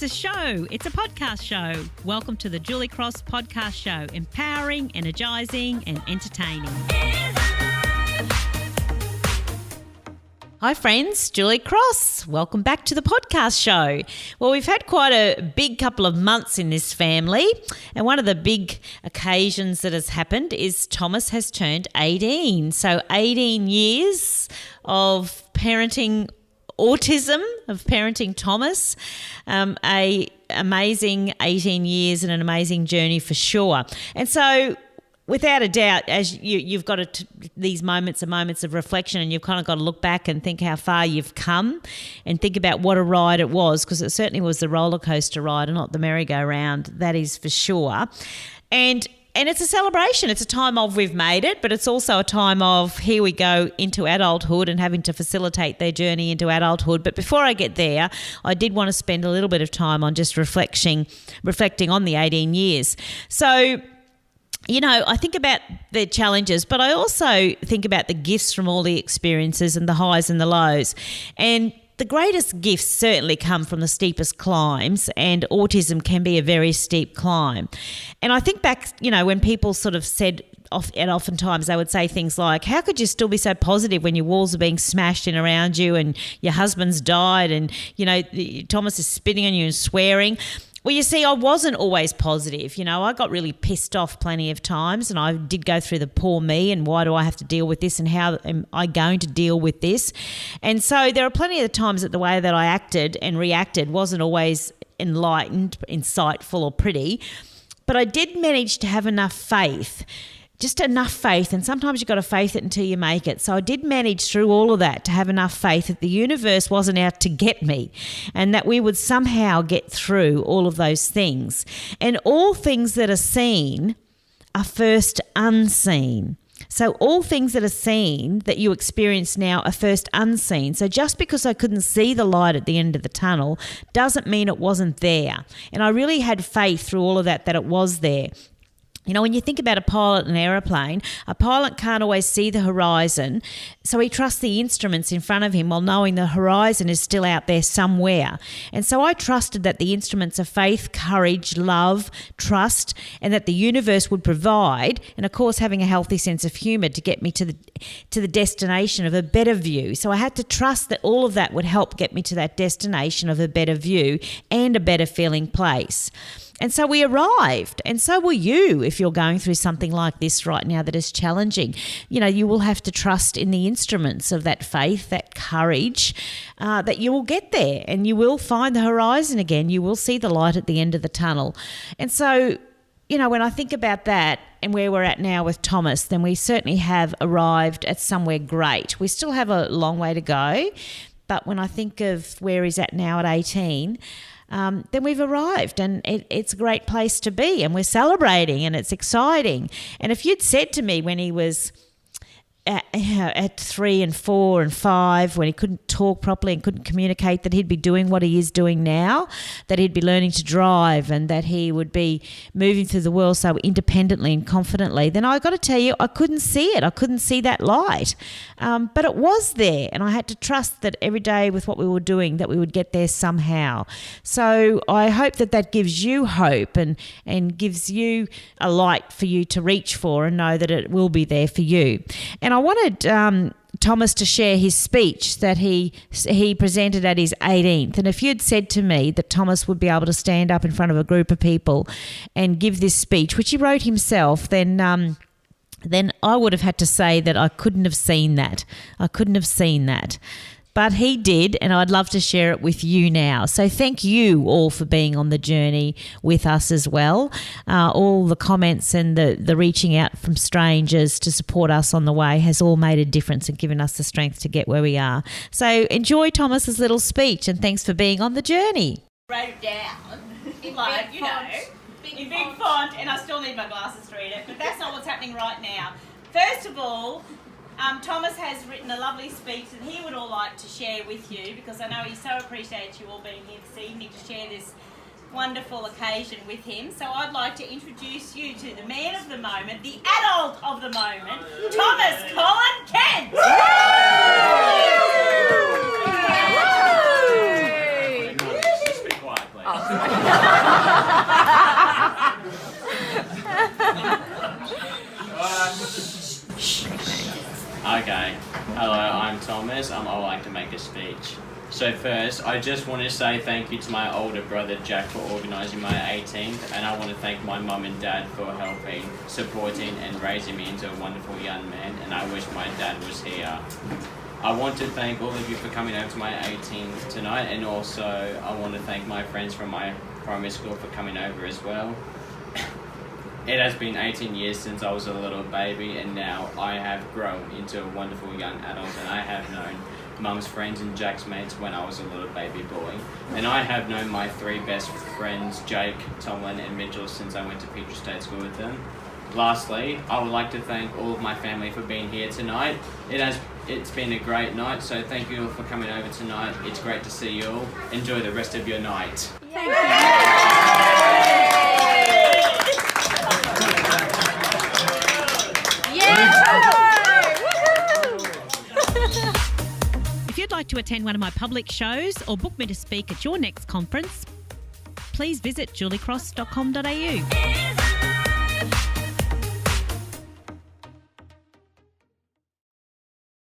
It's a show. It's a podcast show. Welcome to the Julie Cross Podcast Show. Empowering, energising and entertaining. Hi friends, Julie Cross. Welcome back to the podcast show. Well, we've had quite a big couple of months in this family, and one of the big occasions that has happened is Thomas has turned 18. So 18 years of parenting autism, of parenting Thomas. A amazing 18 years and an amazing journey for sure. And so without a doubt, as you've got these moments and moments of reflection, and you've kind of got to look back and think how far you've come and think about what a ride it was, because it certainly was the roller coaster ride and not the merry-go-round, that is for sure. And it's a celebration. It's a time of we've made it, but it's also a time of here we go into adulthood and having to facilitate their journey into adulthood. But before I get there, I did want to spend a little bit of time on just reflecting on the 18 years. So, you know, I think about the challenges, but I also think about the gifts from all the experiences and the highs and the lows. And the greatest gifts certainly come from the steepest climbs, and autism can be a very steep climb. And I think back, you know, when people sort of said, and oftentimes they would say things like, how could you still be so positive when your walls are being smashed in around you and your husband's died and, you know, Thomas is spitting on you and swearing? Well, you see, I wasn't always positive. You know, I got really pissed off plenty of times, and I did go through the poor me and why do I have to deal with this and how am I going to deal with this? And so there are plenty of the times that the way that I acted and reacted wasn't always enlightened, insightful or pretty, but I did manage to have enough faith. Just enough faith, and sometimes you've got to faith it until you make it. So I did manage through all of that to have enough faith that the universe wasn't out to get me and that we would somehow get through all of those things. And all things that are seen are first unseen. So all things that are seen that you experience now are first unseen. So just because I couldn't see the light at the end of the tunnel doesn't mean it wasn't there. And I really had faith through all of that it was there. You know, when you think about a pilot in an aeroplane, a pilot can't always see the horizon, so he trusts the instruments in front of him while knowing the horizon is still out there somewhere. And so I trusted that the instruments of faith, courage, love, trust, and that the universe would provide, and of course having a healthy sense of humour to get me to the destination of a better view. So I had to trust that all of that would help get me to that destination of a better view and a better feeling place. And so we arrived, and so will you if you're going through something like this right now that is challenging. You know, you will have to trust in the instruments of that faith, that courage, that you will get there and you will find the horizon again. You will see the light at the end of the tunnel. And so, you know, when I think about that and where we're at now with Thomas, then we certainly have arrived at somewhere great. We still have a long way to go, but when I think of where he's at now at 18, then we've arrived, and it's a great place to be, and we're celebrating and it's exciting. And if you'd said to me when he was at 3 and 4 and 5, when he couldn't talk properly and couldn't communicate, that he'd be doing what he is doing now, that he'd be learning to drive and that he would be moving through the world so independently and confidently, then I got to tell you, I couldn't see it. I couldn't see that light. But it was there, and I had to trust that every day with what we were doing that we would get there somehow. So I hope that gives you hope and gives you a light for you to reach for and know that it will be there for you. And I wanted Thomas to share his speech that he presented at his 18th. And if you'd said to me that Thomas would be able to stand up in front of a group of people and give this speech, which he wrote himself, then I would have had to say that I couldn't have seen that. I couldn't have seen that. But he did, and I'd love to share it with you now. So thank you all for being on the journey with us as well. All the comments and the reaching out from strangers to support us on the way has all made a difference and given us the strength to get where we are. So enjoy Thomas's little speech, and thanks for being on the journey. Wrote it down in Like, big you font. know, in big font, and I still need my glasses to read it, but that's not what's happening right now. First of all, Thomas has written a lovely speech that he would all like to share with you, because I know he so appreciates you all being here this evening to share this wonderful occasion with him. So I'd like to introduce you to the man of the moment, the adult of the moment, Thomas Colin Kent. Just be quiet, please. So first, I just want to say thank you to my older brother Jack for organising my 18th, and I want to thank my mum and dad for helping, supporting and raising me into a wonderful young man, and I wish my dad was here. I want to thank all of you for coming over to my 18th tonight, and also I want to thank my friends from my primary school for coming over as well. It has been 18 years since I was a little baby, and now I have grown into a wonderful young adult, and I have known Mum's friends and Jack's mates when I was a little baby boy. And I have known my 3 best friends, Jake, Tomlin and Mitchell, since I went to Petra State School with them. Lastly, I would like to thank all of my family for being here tonight. It's been a great night, so thank you all for coming over tonight. It's great to see you all. Enjoy the rest of your night. Thank you. If you'd like to attend one of my public shows or book me to speak at your next conference, please visit juliecross.com.au.